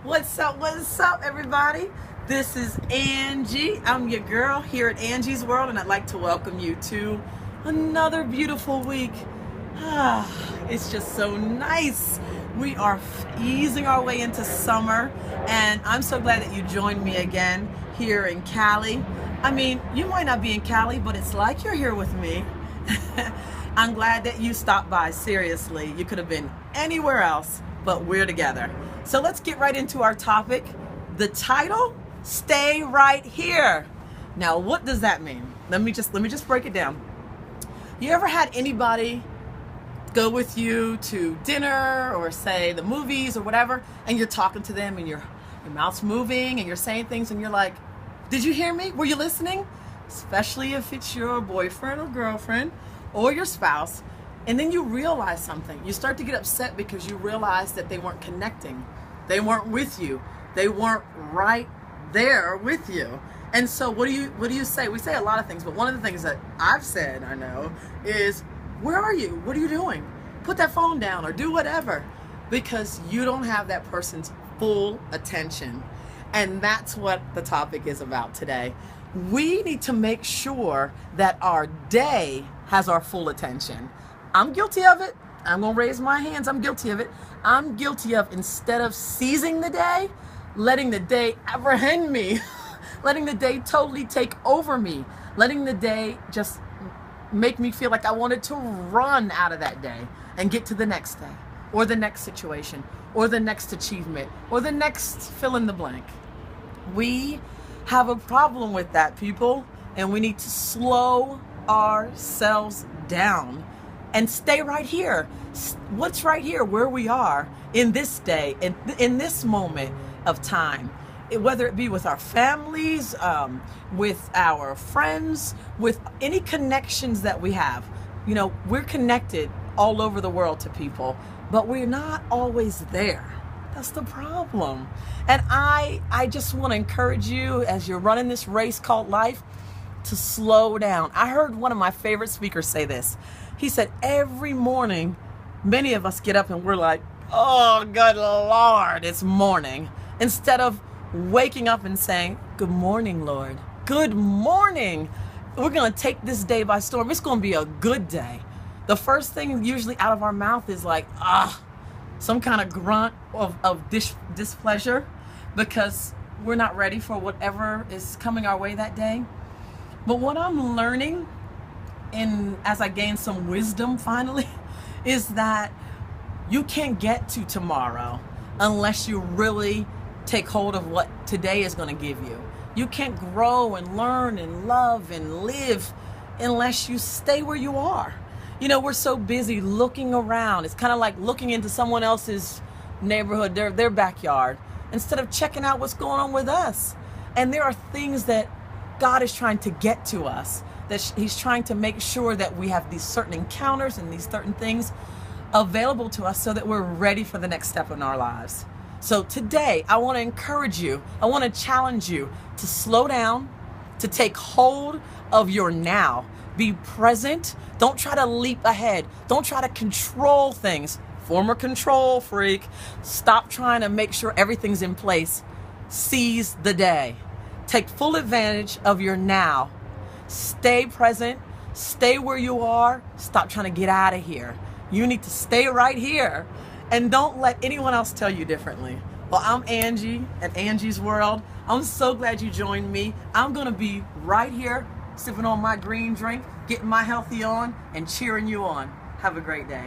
What's up, everybody? This is Angie. I'm your girl here at Angie's World, and I'd like to welcome you to another beautiful week. It's just so nice. We are easing our way into summer, and I'm so glad that you joined me again here in Cali. I mean, you might not be in Cali, but it's like you're here with me. I'm glad that you stopped by. Seriously, you could have been anywhere else, but we're together. So let's get right into our topic. The title, Stay Right Here. Now, what does that mean? Let me just break it down. You ever had anybody go with you to dinner or say the movies or whatever, and you're talking to them and your mouth's moving and you're saying things and you're like, did you hear me? Were you listening? Especially if it's your boyfriend or girlfriend or your spouse. And then you realize something. You start to get upset because you realize that they weren't connecting. They weren't with you. They weren't right there with you. And so what do you say? We say a lot of things, but one of the things that I've said, I know, is, where are you? What are you doing? Put that phone down or do whatever, because you don't have that person's full attention. And that's what the topic is about today. We need to make sure that our day has our full attention. I'm guilty of it. I'm going to raise my hands. I'm guilty of it. I'm guilty of, instead of seizing the day, letting the day apprehend me, letting the day totally take over me, letting the day just make me feel like I wanted to run out of that day and get to the next day or the next situation or the next achievement or the next fill in the blank. We have a problem with that, people, and we need to slow ourselves down and stay right here. What's right here, where we are in this day, in this moment of time, whether it be with our families, with our friends, with any connections that we have. You know, we're connected all over the world to people, but we're not always there. That's the problem. And I just want to encourage you, as you're running this race called life, to slow down. I heard one of my favorite speakers say this. He said, every morning, many of us get up and we're like, oh, good Lord, it's morning. Instead of waking up and saying, good morning, Lord. Good morning. We're going to take this day by storm. It's going to be a good day. The first thing usually out of our mouth is like, some kind of grunt of displeasure, because we're not ready for whatever is coming our way that day. But what I'm learning, as I gain some wisdom finally, is that you can't get to tomorrow unless you really take hold of what today is going to give you. You can't grow and learn and love and live unless you stay where you are. You know, we're so busy looking around. It's kind of like looking into someone else's neighborhood, their backyard, instead of checking out what's going on with us. And there are things that God is trying to get to us, that He's trying to make sure that we have these certain encounters and these certain things available to us so that we're ready for the next step in our lives. So today, I want to encourage you, I want to challenge you to slow down, to take hold of your now. Be present. Don't try to leap ahead. Don't try to control things. Former control freak. Stop trying to make sure everything's in place. Seize the day. Take full advantage of your now. Stay present. Stay where you are. Stop trying to get out of here. You need to stay right here. And don't let anyone else tell you differently. Well, I'm Angie at Angie's World. I'm so glad you joined me. I'm going to be right here sipping on my green drink, getting my healthy on, and cheering you on. Have a great day.